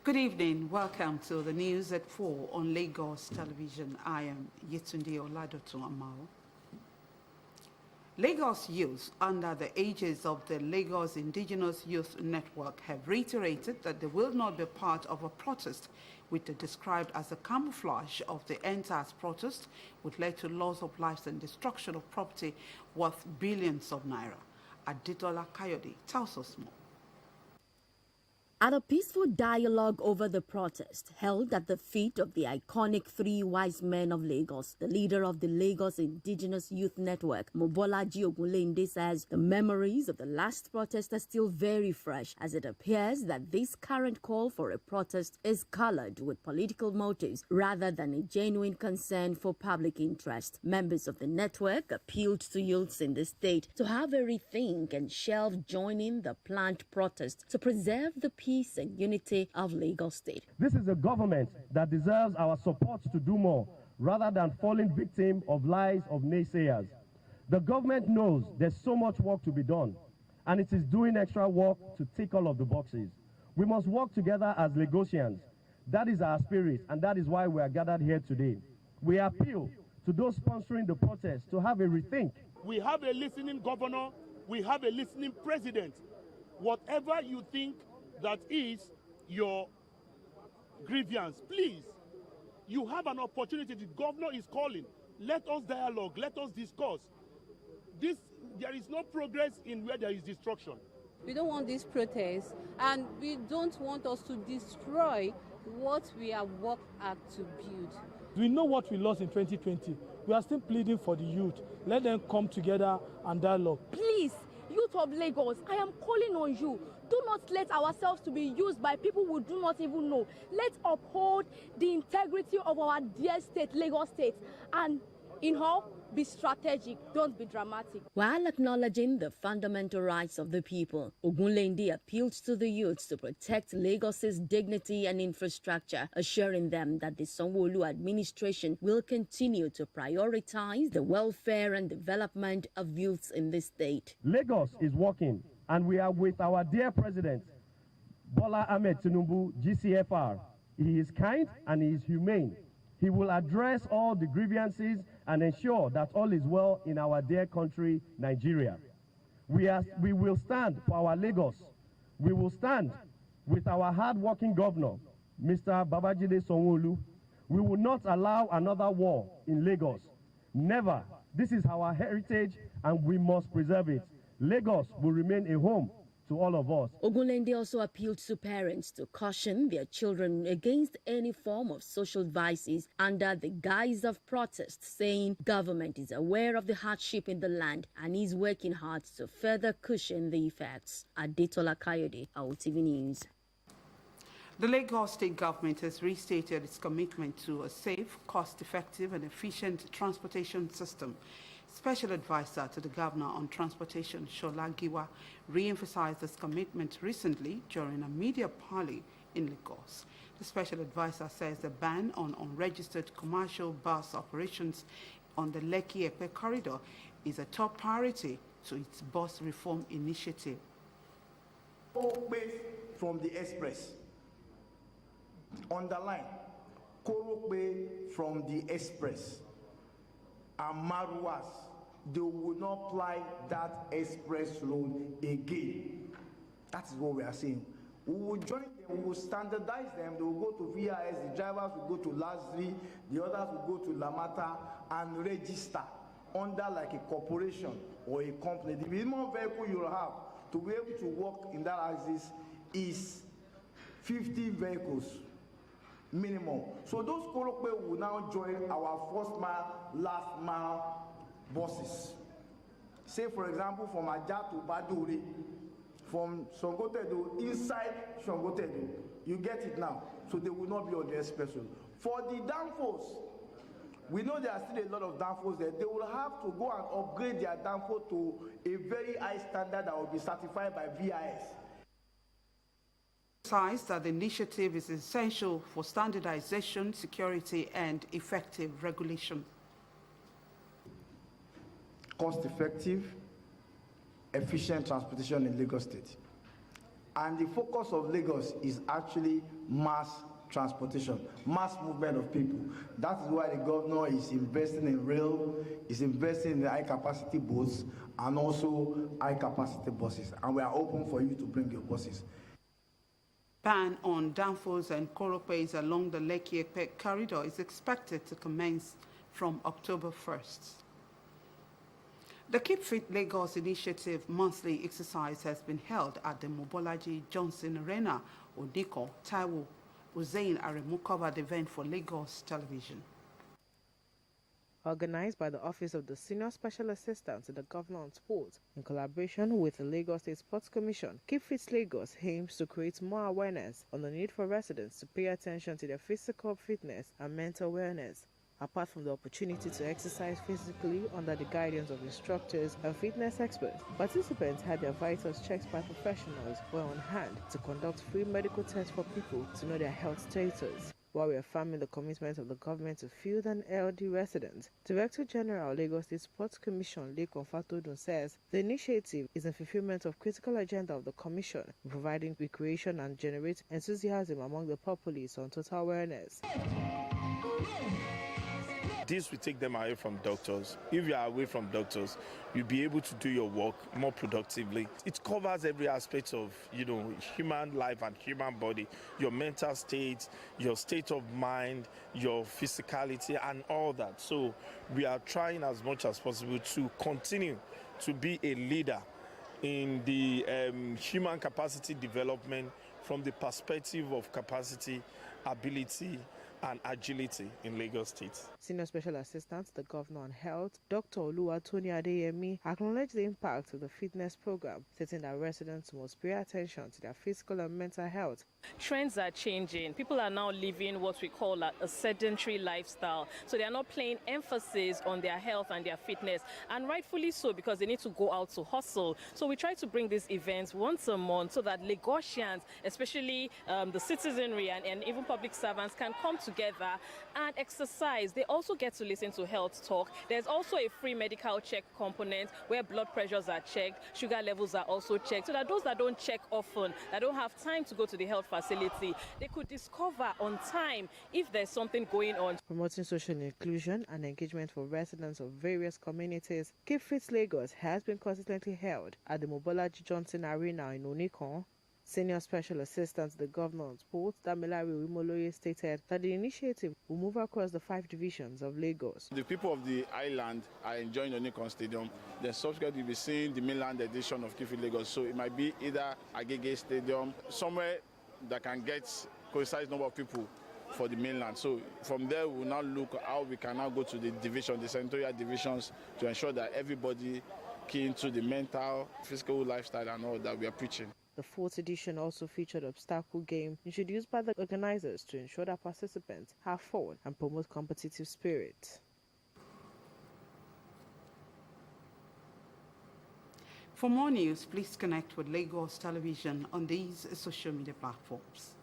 Good evening. Welcome to the news at 4 on Lagos Television. I am Yetunde Oladotun Amao. Lagos youth under the aegis of the Lagos Indigenous Youth Network have reiterated that they will not be part of a protest which they described as a camouflage of the end-SARS protest, which led to loss of lives and destruction of property worth billions of naira. Aditola Kayode tells us more. At a peaceful dialogue over the protest held at the feet of the iconic Three Wise Men of Lagos, the leader of the Lagos Indigenous Youth Network, Mobolaji Ogunlende, says the memories of the last protest are still very fresh, as it appears that this current call for a protest is colored with political motives rather than a genuine concern for public interest. Members of the network appealed to youths in the state to have a rethink and shelve joining the planned protest to preserve the peace and unity of Lagos State. This is a government that deserves our support to do more, rather than falling victim of lies of naysayers. The government knows there's so much work to be done, and it is doing extra work to tick all of the boxes. We must work together as Lagosians. That is our spirit, and that is why we are gathered here today. We appeal to those sponsoring the protest to have a rethink. We have a listening governor, we have a listening president. Whatever you think that is your grievance, please, you have an opportunity. The governor is calling. Let us dialogue, let us discuss. There is no progress in where there is destruction. We don't want this protest, and we don't want us to destroy what we have worked hard to build. We know what we lost in 2020. We are still pleading for the youth. Let them come together and dialogue. Please, youth of Lagos, I am calling on you. Do not let ourselves to be used by people who do not even know. Let's uphold the integrity of our dear state, Lagos State, and in all, be strategic, don't be dramatic. While acknowledging the fundamental rights of the people, Ogunlende appealed to the youths to protect Lagos's dignity and infrastructure, assuring them that the Sanwo-Olu administration will continue to prioritize the welfare and development of youths in the state. Lagos is working, and we are with our dear president, Bola Ahmed Tinubu, GCFR. He is kind and he is humane. He will address all the grievances and ensure that all is well in our dear country, Nigeria. We will stand for our Lagos. We will stand with our hard-working governor, Mr. Babajide Sanwo-Olu. We will not allow another war in Lagos. Never. This is our heritage, and we must preserve it. Lagos will remain a home to all of us. Ogunlende also appealed to parents to caution their children against any form of social vices under the guise of protest, saying government is aware of the hardship in the land and is working hard to further cushion the effects. Aditola Kayode, OTV News. The Lagos State government has restated its commitment to a safe, cost-effective and efficient transportation system. Special Advisor to the Governor on Transportation, Shola Giwa, re-emphasized this commitment recently during a media parley in Lagos. The Special Advisor says the ban on unregistered commercial bus operations on the Lekki-Epe corridor is a top priority to its bus reform initiative. From the express, underline, Korope from the express, and Maruas, they will not ply that express road again. That is what we are saying. We will join them, we will standardize them, they will go to VIS, the drivers will go to Lazri, the others will go to Lamata and register under like a corporation or a company. The minimum vehicle you will have to be able to work in that axis is 50 vehicles. Minimum. So those Korope will now join our first mile, last mile buses. Say for example from Aja to Baduri, from Songotedo inside Songotedo. You get it now. So they will not be on the express road. For the danfos, we know there are still a lot of danfos there. They will have to go and upgrade their danfo to a very high standard that will be certified by VIS. That the initiative is essential for standardization, security, and effective regulation. Cost-effective, efficient transportation in Lagos State. And the focus of Lagos is actually mass transportation, mass movement of people. That is why the governor is investing in rail, is investing in the high-capacity boats, and also high-capacity buses. And we are open for you to bring your buses. Ban on danfos and koropes along the Lekki-Epe corridor is expected to commence from October 1st. The Keep Fit Lagos Initiative monthly exercise has been held at the Mobolaji Johnson Arena, Odiko, Taiwo, Hussein Aremu covered event for Lagos Television. Organized by the Office of the Senior Special Assistant to the Governor on Sports in collaboration with the Lagos State Sports Commission, Keep Fit Lagos aims to create more awareness on the need for residents to pay attention to their physical fitness and mental wellness. Apart from the opportunity to exercise physically under the guidance of instructors and fitness experts, participants had their vitals checked by professionals who were on hand to conduct free medical tests for people to know their health status. While reaffirming the commitment of the government to field and elderly residents, Director General Lagos State Sports Commission Lekan Fatodun says the initiative is in fulfillment of critical agenda of the Commission, providing recreation and generate enthusiasm among the populace on total awareness. This will take them away from doctors. If you are away from doctors, you'll be able to do your work more productively. It covers every aspect of, human life and human body, your mental state, your state of mind, your physicality, and all that. So we are trying as much as possible to continue to be a leader in the human capacity development from the perspective of capacity, ability, and agility in Lagos State. Senior Special Assistant to the Governor on Health, Dr. Oluwatoni Adeyemi, acknowledged the impact of the fitness program, stating that residents must pay attention to their physical and mental health. Trends are changing. People are now living what we call a sedentary lifestyle. So they are not playing emphasis on their health and their fitness, and rightfully so, because they need to go out to hustle. So we try to bring these events once a month so that Lagosians, especially the citizenry and even public servants, can come together and exercise. They also get to listen to health talk. There's also a free medical check component where blood pressures are checked, sugar levels are also checked, so that those that don't check often, that don't have time to go to the health facility, they could discover on time if there's something going on. Promoting social inclusion and engagement for residents of various communities, Keep Fit Lagos has been consistently held at the Mobolaji Johnson Arena in Onikon. Senior Special Assistant to the Governor on Sports, Damilari Wimoloye, stated that the initiative will move across the 5 divisions of Lagos. The people of the island are enjoying the Onikon Stadium. Then subsequently we'll be seeing the mainland edition of Keep Fit Lagos. So it might be either Agege Stadium, somewhere that can get coincide number of people for the mainland. So from there we will now look how we can now go to the division, the senatorial divisions, to ensure that everybody key into the mental, physical lifestyle and all that we are preaching. The 4th edition also featured an obstacle game introduced by the organizers to ensure that participants have fun and promote competitive spirit. For more news, please connect with Lagos Television on these social media platforms.